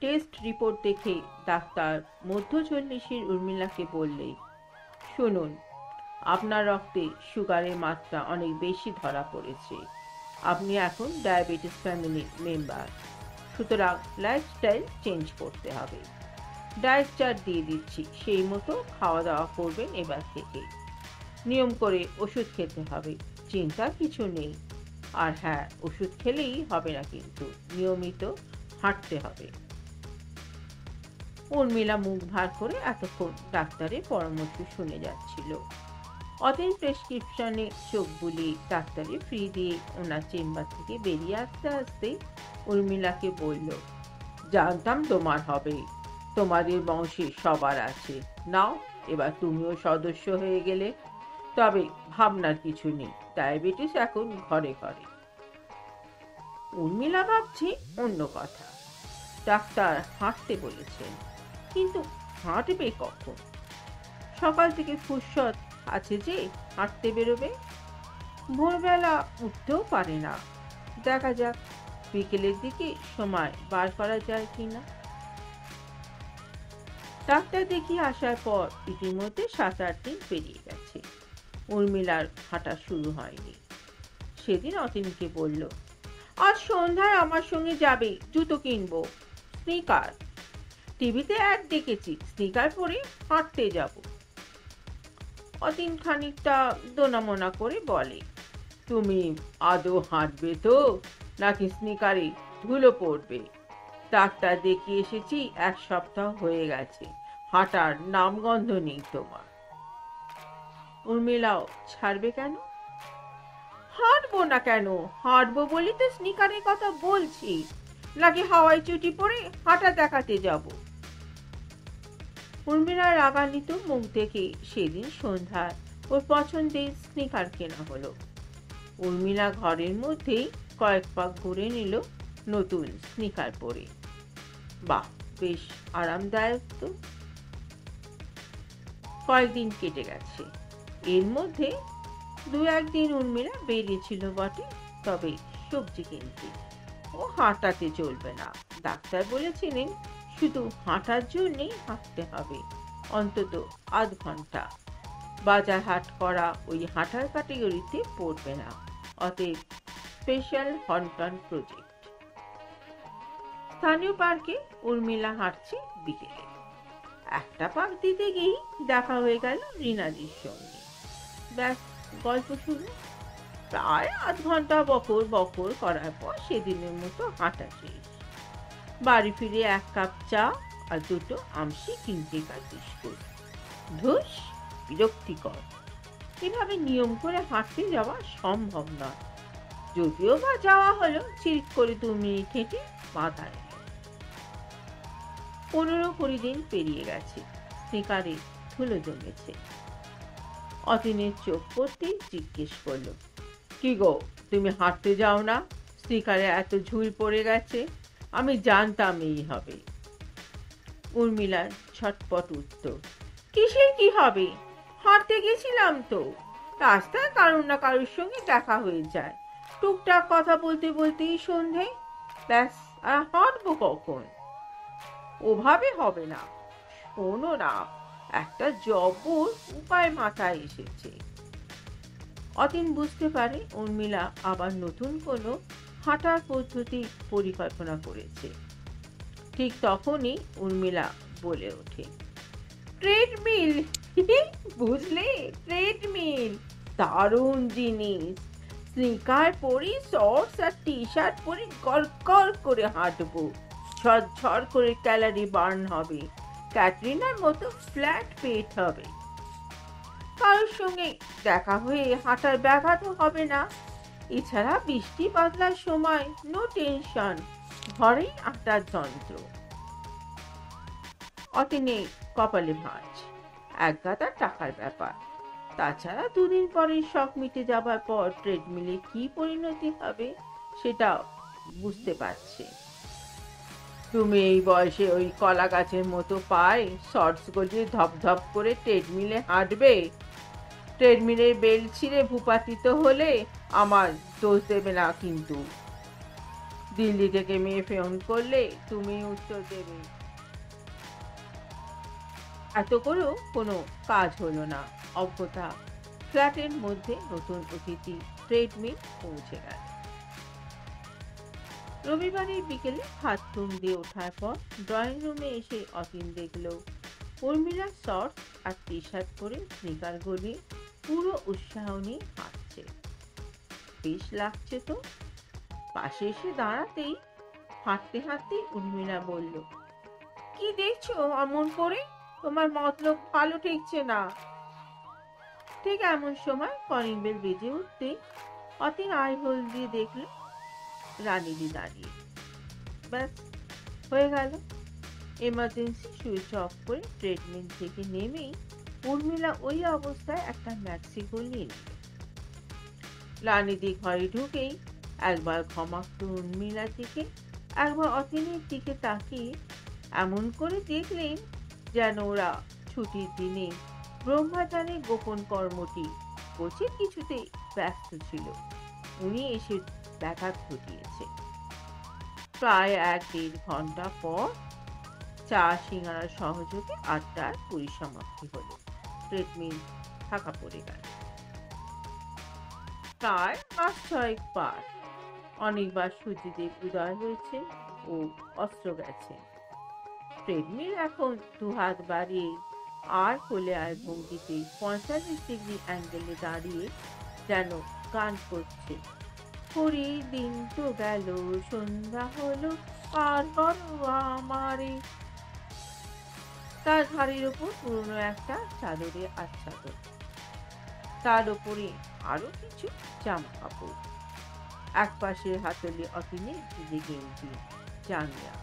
Test report দেখে doctor মধ্য 40-এর উর্মিলাকে বললে, শুনুন, আপনার রক্তে সুগারের মাত্রা অনেক বেশি ধরা পড়েছে। আপনি এখন ডায়াবেটিস ফ্যামিলি মেম্বার, সুতরাং লাইফস্টাইল চেঞ্জ করতে হবে। ডায়েট চার্ট দিয়ে দিচ্ছি, সেই মতো খাওয়া দাওয়া করবেন এবার থেকে। নিয়ম করে ওষুধ খেতে হবে, চিন্তার কিছু নেই। আর হ্যাঁ, ওষুধ খেলেই হবে না, কিন্তু নিয়মিত হাঁটতে হবে। উর্মিলা মুখ ভার করে এতক্ষণ ডাক্তারের পরামর্শ শুনে যাচ্ছিল। অতীন প্রেসক্রিপশনে চোখ বুলিয়ে ডাক্তারের ফি দিয়ে ওনার চেম্বার থেকে বেরিয়ে আসতে আসতে উর্মিলাকে বলল, জানতাম তোমার হবে, তোমাদের বংশে সবার আছে। নাও, এবার তুমিও সদস্য হয়ে গেলে। তবে ভাবনার কিছু নেই, ডায়াবেটিস এখন ঘরে ঘরে। উর্মিলা ভাবছে অন্য কথা। ডাক্তার হাঁটতে বলেছেন, কিন্তু হাঁটবে কখন? সকাল থেকে ফুরসত আছে যে হাঁটতে বেরোবে? ভোরবেলা উঠতেও পারে না। দেখা যাক বিকেলের দিকে সময় বার করা যায় কিনা। ডাক্তার দেখিয়ে আসার পর ইতিমধ্যে 7-8 দিন পেরিয়ে গেছে। উর্মিলার হাঁটা শুরু হয়নি। সেদিন অতীনকে বলল, আজ সন্ধ্যায় আমার সঙ্গে যাবে, জুতো কিনবো, স্নিকার। টিভিতে অ্যাড দেখেছি, স্নিকার পরে হাঁটতে যাব। অতীন খানিকটা দোনামোনা করে বলে, তুমি আদৌ হাঁটবে তো, নাকি স্নিকারে ধুলো পড়বে? ডাক্তার দেখিয়ে এসেছি, 1 সপ্তাহ হয়ে গেছে, হাঁটার নামগন্ধ নেই তোমার। উর্মিলাও ছাড়বে কেন? হাঁটবো না কেন? হাঁটবো বলি তো স্নিকারের কথা বলছি, নাকি হাওয়াই চুটি পরে হাঁটা দেখাতে যাব? উর্মিলার রাগান্বিত মুখ দেখে সেদিন সন্ধ্যায় ওর পছন্দের স্নিকার কেনা হলো। উর্মিলা ঘরের মধ্যেই কয়েক পাক ঘুরে নিল নতুন স্নিকার পরে। বাহ, বেশ আরামদায়ক তো। কয়েকদিন কেটে গেছে। এর মধ্যে 2-1 দিন উর্মিলা বেরিয়েছিল বটে, তবে সবজি কিনতে। ও হাঁটাতে চলবে না, ডাক্তার বলেছিলেন শুধু হাঁটার জন্যই হাঁটতে হবে, অন্তত আধ ঘন্টা। বাজার হাট করা ওই হাঁটার ক্যাটেগরিতে পড়বে না, অতএব স্পেশাল হন্টন প্রজেক্ট। স্থানীয় পার্কে উর্মিলা হাঁটছে বিকেলে। একটা পাক দিতে গিয়েই দেখা হয়ে গেল রিনাদির সঙ্গে। ব্যাস, গল্প শুরু। প্রায় আধ ঘন্টা বকর বকর করার পর সেদিনের মতো হাঁটা শেষ। বাড়ি ফিরে 1 কাপ চা আর 2টো আমসি কিনতেকার বিস্কুট। ধুস, বিরক্তিকর। এভাবে নিয়ম করে হাঁটতে যাওয়া সম্ভব নয়। যদিও বা যাওয়া হলো, চিরিক করে 2 মিনিট হেঁটে মাথায়। 15-20 দিন পেরিয়ে গেছে। স্নিকারে ধুলো জমেছে। অতীনের চোখ পড়তেই জিজ্ঞেস করল, কি গো, তুমি হাঁটতে যাও না? স্নিকারে এত ঝুল পড়ে গেছে, আমি জানতাম এই হবে। উর্মিলার ছটপট উত্তর, কিসের কি হবে? হাঁটতে গেছিলাম তো। রাস্তায় কারুর না কারুর সঙ্গে দেখা হয়ে যায়, টুকটাক কথা বলতে বলতেই সন্ধে। ব্যাস, আর হাঁটবো কখন? ওভাবে হবে না। শোনো না, একটা জবর উপায় মাথায় এসেছে। অতীন বুঝতে পারে উর্মিলা আবার নতুন কোনো হাঁটার পদ্ধতি পরিকল্পনা করেছে। ঠিক তখনই উর্মিলা বলে ওঠে, ট্রেডমিল। বুঝলে, ট্রেডমিল দারুণ জিনিস। স্নিকার পরি, শর্টস আর টি শার্ট পরে গড়গড় করে হাঁটবো, ঝরঝর করে ক্যালোরি বার্ন হবে, ক্যাটরিনার মতো ফ্ল্যাট পেট হবে। কারোর সঙ্গে দেখা হয়ে হাঁটার ব্যাঘাতও হবে না। এছাড়া বৃষ্টি বাদলার সময় নো টেনশন, ঘরেই আটার যন্ত্র। অতীনে কপালে ভাঁজ, 1 গাদা টাকার ব্যাপার। তাছাড়া 2 দিন পরে শখ মিটে যাবার পর ট্রেডমিলে কি পরিণতি হবে সেটা বুঝতে পারছে। তুমি এই বয়সে ওই কলা গাছের মতো পায়ে শর্টস গলিয়ে ধপধপ করে ট্রেডমিলে হাঁটবে? ট্রেডমিলের বেল্ট ছিঁড়ে ভূপাতিত হলে আমার দোষ দেবে না কিন্তু। দিল্লি থেকে মেয়ে ফোন করলে তুমি উত্তর দেবে। এত করেও কোনো কাজ হলো না। অজ্ঞতা ফ্ল্যাটের মধ্যে নতুন অতিথি ট্রেডমিল পৌঁছে গেল। রবিবারের বিকেলে হাতরুম দিয়ে ওঠার পর ড্রয়িং রুমে এসে অতীন দেখল উর্মিলা শর্ট আর টি শার্ট পরে স্নিকার গলিয়ে পুরো উৎসাহ নিয়ে হাঁটছে। বেশ লাগছে তো। পাশে এসে দাঁড়াতেই হাঁটতে হাঁটতে উর্মিলা বলল, কি দেখছো অমন করে? তোমার মতলব ভালো ঠেকছে না। ঠিক এমন সময় কলিং বেল বেজে উঠতে অতীন আই হোল দিয়ে দেখল রানীদি দাঁড়িয়ে। ব্যাস, হয়ে গেল। এমার্জেন্সি সুইচ অফ করে ট্রেডমিল থেকে নেমেই উর্মিলা ওই অবস্থায় একটা ম্যাক্সিকো নিয়ে নিল। রানীদি ঘরে ঢুকেই একবার ঘমাক্ত উর্মিলার দিকে, একবার অতীনের দিকে তাকিয়ে এমন করে দেখলেন যেন ওরা ছুটির দিনে ব্রহ্মাজানের গোপন কর্মটি কোচের কিছুতে ব্যস্ত ছিল। উনি এসে ব্যাঘাত ঘটিয়েছে। প্রায় 1-1.5 ঘন্টা পর চা সিঙ্গারার সহযোগে 8টার পরিসমাপ্তি হলো। ট্রেডমিল ফাঁকা পড়ে গেল। প্রায় 5-6 পার। অনেকবার সূর্যদেব উদয় হয়েছে ও অস্ত্র গেছে। ট্রেডমিল এখন দুহাত বাড়িয়ে আর কোলে আর ভঙ্গিতে 45 ডিগ্রি অ্যাঙ্গেলে দাঁড়িয়ে যেন গান করছে। পরে দিন তো গেল, সন্ধ্যা হলো, আর করো আমারে। তার ঘাড়ের ওপর পুরনো একটা চাদরে আচ্ছাদন, তার ওপরে আরো কিছু জামা কাপড়। এক পাশের হাতলে অতীনের ভিজে গেঞ্জি জাঙ্গিয়া,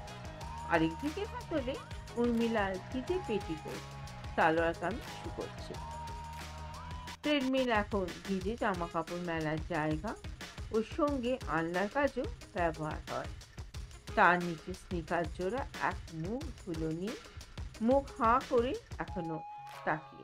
আরেক দিকে হাতলে উর্মিলার ভিজে পেটিকোট সালোয়ার কামিজ শুকোচ্ছে। ট্রেডমিল এখন ভিজে জামা কাপড় মেলার জায়গা, ওর সঙ্গে আলনার কাজও ব্যবহার হয়। তার নিচে স্নিকার জোড়া এক মুখ ধুলো নিয়ে মুখ হাঁ করে এখনো তাকিয়ে।